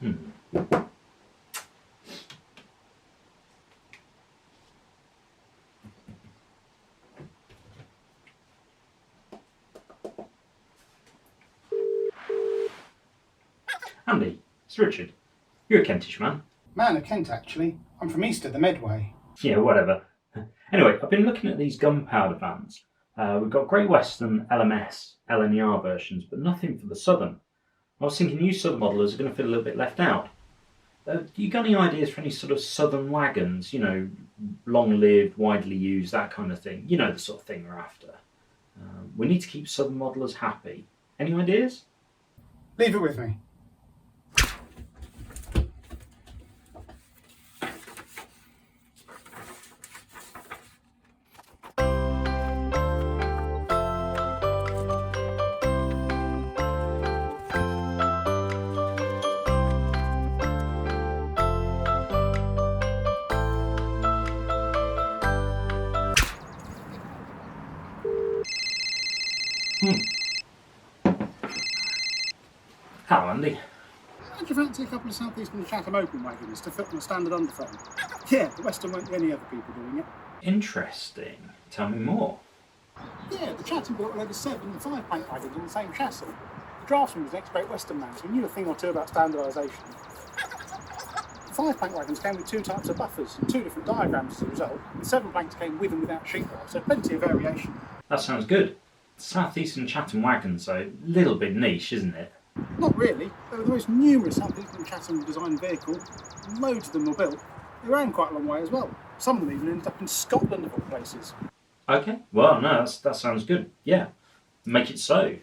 Andy, it's Richard. You're a Kentish man. Man of Kent, actually. I'm from east of the Medway. Yeah, whatever. Anyway, I've been looking at these gunpowder vans. We've got Great Western, LMS, SE&CR versions, but nothing for the Southern. I was thinking you Southern modelers are going to feel a little bit left out. You got any ideas for any sort of Southern wagons? You know, long-lived, widely used, that kind of thing. You know the sort of thing we're after. We need to keep Southern modelers happy. Any ideas? Leave it with me. Hello, Andy. How'd you fancy a couple of South Eastern Chatham open wagons to fit on a standard underframe? Yeah, the Western won't be any other people doing it. Interesting. Tell me more. Yeah, the Chatham built a load of 7 and 5 plank wagons on the same chassis. The draftsman was an ex-Great Western man, so he knew a thing or two about standardisation. The 5 plank wagons came with 2 types of buffers and 2 different diagrams as a result, and 7 planks came with and without sheetrock, so plenty of variation. That sounds good. South Eastern Chatham wagons, though, a little bit niche, isn't it? Not really. They were the most numerous South Eastern Chatham designed vehicle. Loads of them were built. They ran quite a long way as well. Some of them even ended up in Scotland of all places. Okay, well, no, that sounds good. Yeah, make it so.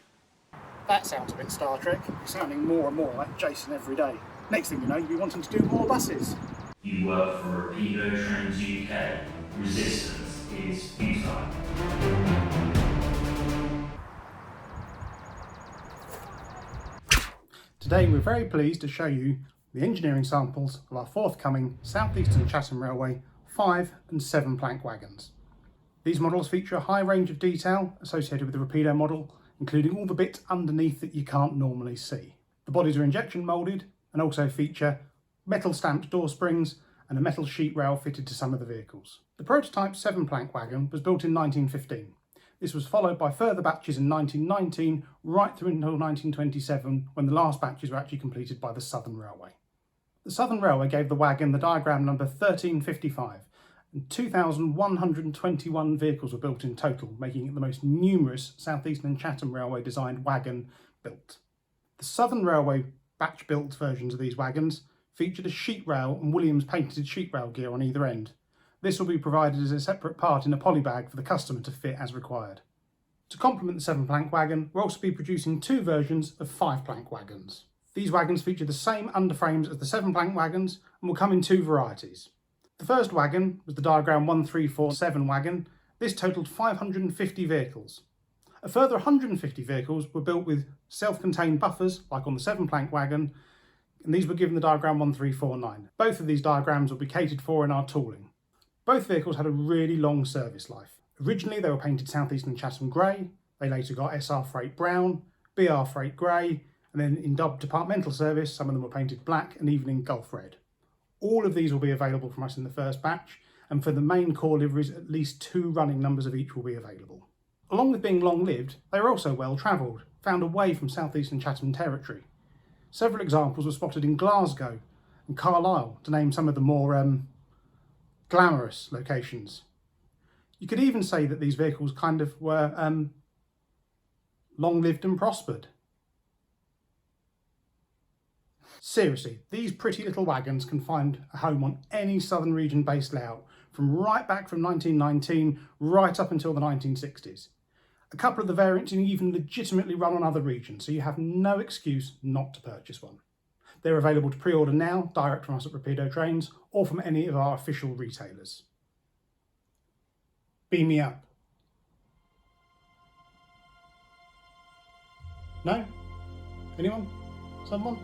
That sounds a bit Star Trek. You're sounding more and more like Jason every day. Next thing you know, you'll be wanting to do more buses. You work for Rapido Trains UK. Resistance is futile. Today we're very pleased to show you the engineering samples of our forthcoming South Eastern Chatham Railway 5 and 7 plank wagons. These models feature a high range of detail associated with the Rapido model, including all the bits underneath that you can't normally see. The bodies are injection moulded and also feature metal stamped door springs and a metal sheet rail fitted to some of the vehicles. The prototype 7 plank wagon was built in 1915. This was followed by further batches in 1919 right through until 1927, when the last batches were actually completed by the Southern Railway. The Southern Railway gave the wagon the diagram number 1355, and 2,121 vehicles were built in total, making it the most numerous South Eastern Chatham Railway designed wagon built. The Southern Railway batch built versions of these wagons featured a sheet rail and Williams painted sheet rail gear on either end. This will be provided as a separate part in a polybag for the customer to fit as required. To complement the 7 plank wagon, we'll also be producing 2 versions of 5 plank wagons. These wagons feature the same underframes as the 7 plank wagons and will come in 2 varieties. The first wagon was the diagram 1347 wagon. This totalled 550 vehicles. A further 150 vehicles were built with self-contained buffers, like on the 7 plank wagon, and these were given the diagram 1349. Both of these diagrams will be catered for in our tooling. Both vehicles had a really long service life. Originally they were painted South Eastern Chatham Grey, they later got SR Freight Brown, BR Freight Grey, and then in departmental service some of them were painted black and even in Gulf Red. All of these will be available from us in the first batch, and for the main core liveries at least 2 running numbers of each will be available. Along with being long-lived, they are also well-travelled, found away from South Eastern Chatham territory. Several examples were spotted in Glasgow and Carlisle, to name some of the more glamorous locations. You could even say that these vehicles kind of were long-lived and prospered. Seriously, these pretty little wagons can find a home on any southern region based layout, from right back from 1919 right up until the 1960s. A couple of the variants can even legitimately run on other regions, so you have no excuse not to purchase one. They're available to pre-order now, direct from us at Rapido Trains, or from any of our official retailers. Beam me up. No? Anyone? Someone?